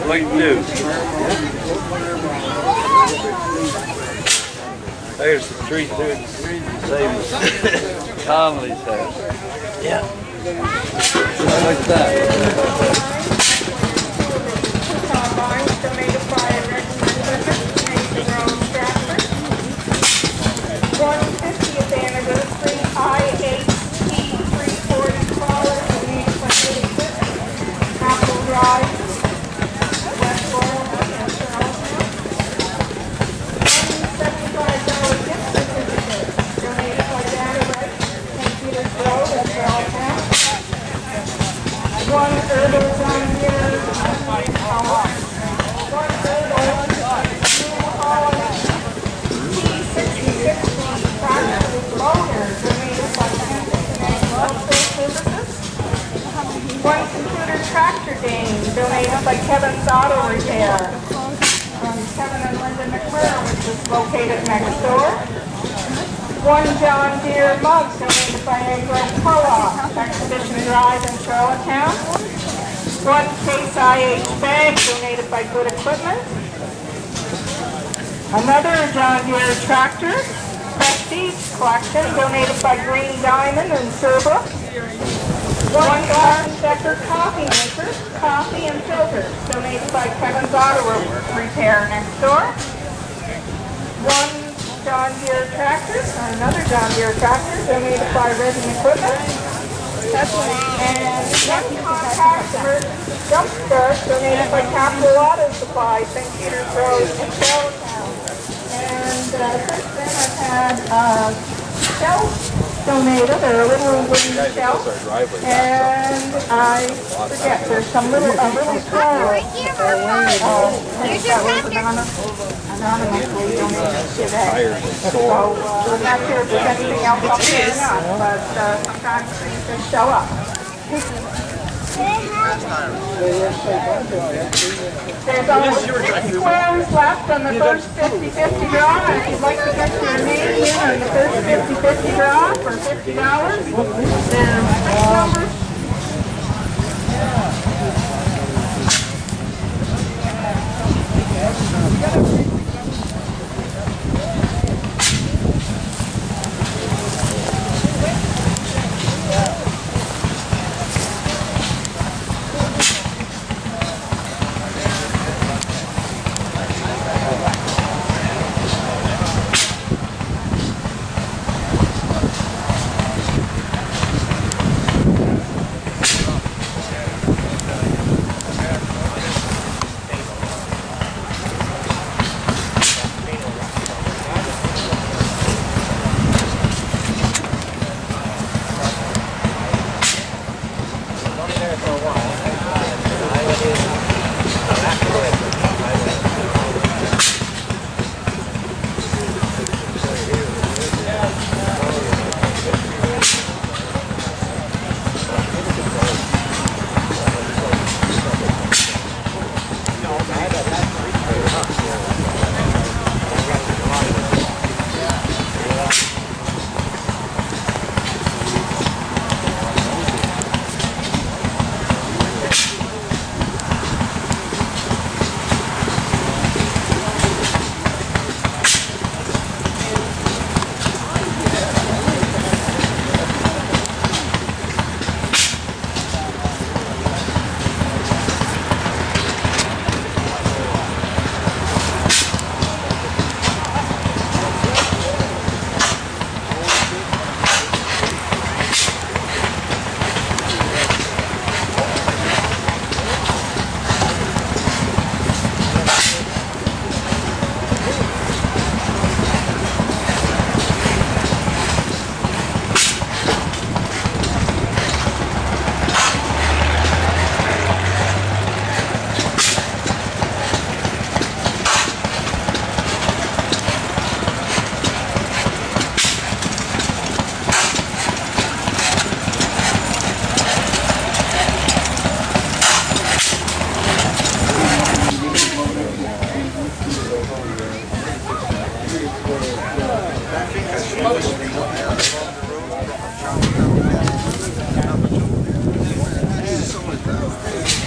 What you do? There's the tree through it. Same as Conley's house. Yeah. Just like that. Donated by Kevin's Auto Repair from Kevin and Linda MacQuarrie, which is located next door. One John Deere mug donated by Agro Co-op, Expedition Drive in Charlottetown. One Case IH bag donated by Good Equipment. Another John Deere tractor, Prestige collection donated by Green Diamond in Sherbrooke. One Garden Decker coffee maker, coffee and filters, donated by Kevin's Auto Repair next door. One John Deere tractor, or another John Deere tractor, donated by Resin Equipment. And one compact emergency dump start, donated by Capital Auto Supply, St. Peter's Road in Charlottetown. And since then I've had shelf donated, or a little wooden shelf, and I forget, there's some little, a little flower anonymously donated today. So I'm not sure if there's anything else up there or not, but sometimes things just show up. There's only 6 squares left on the first 50-50 draw, and if you'd like to get your name in on the first 50-50 draw for $50, there's 6 numbers.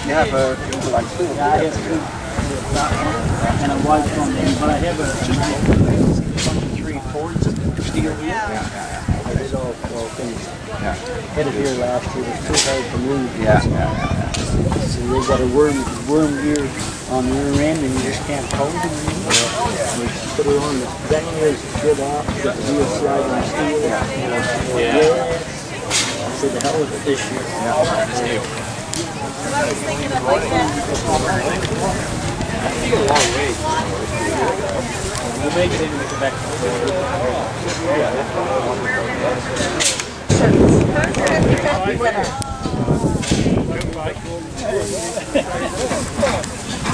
You have a like two. Yeah, I have two. And a white one, but I have a 23 Fordson steel wheel. I did all things. Hit it here last year. It was too hard to move. So they got a worm gear on the rear end, and you just can't hold it anymore. You put it on the back gears, good off, get the wheel slide on steel. I said the hell with it this year. I was thinking I'd like that. We'll make it into the Quebec.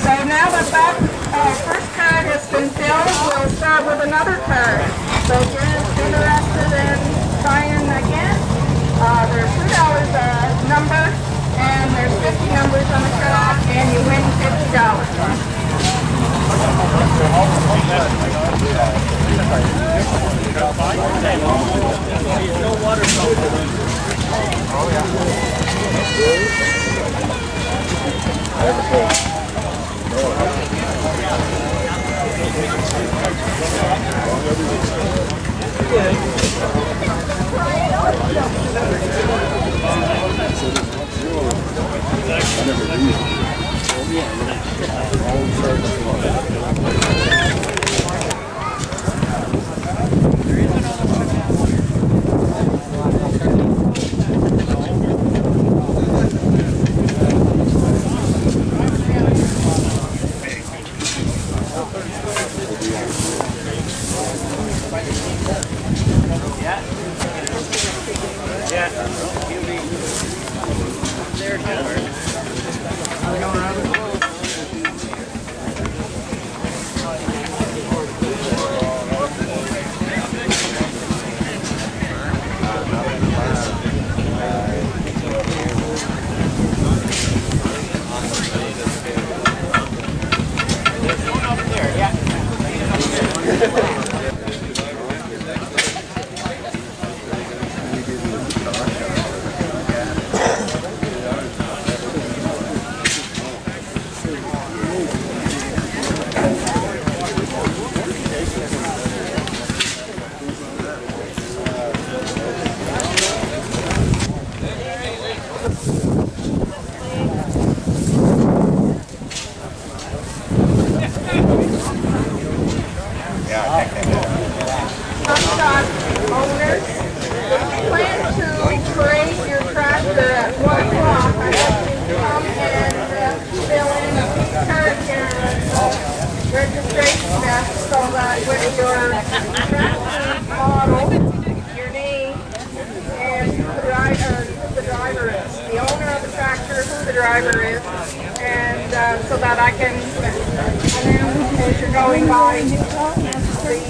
So now that first card has been filled, we'll start with another card. So if you're interested in trying again, there's $2 a number, and there's 50 numbers on the card, and you win $50. Owners, plan to trade your tractor at 1 o'clock. I'd like you to come and fill in a card here, registration desk, so that with your tractor model, your name, and who the driver is, the owner of the tractor, who the driver is, and so that I can announce as you're going by the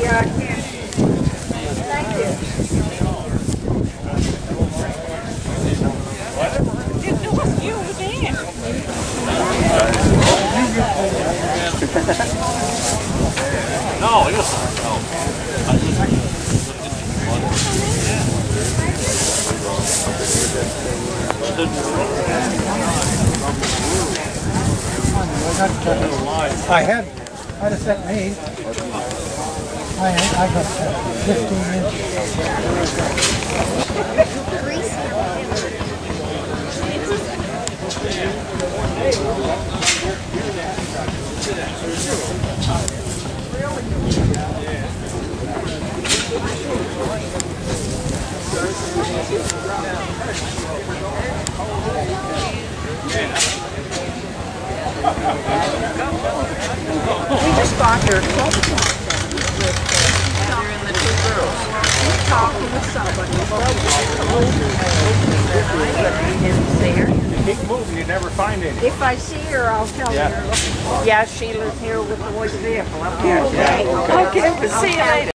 campaign. Thank you. It was you, Dan. No, it was no. I had a set made. I got 15 inches. We just got here at 12 o'clock. They're in the two girls. We're talking with somebody. Keep moving, you never find any. If I see her, I'll tell her. Yeah, Sheila's here with the Boyd vehicle up here. Yeah. Okay, we'll see you later.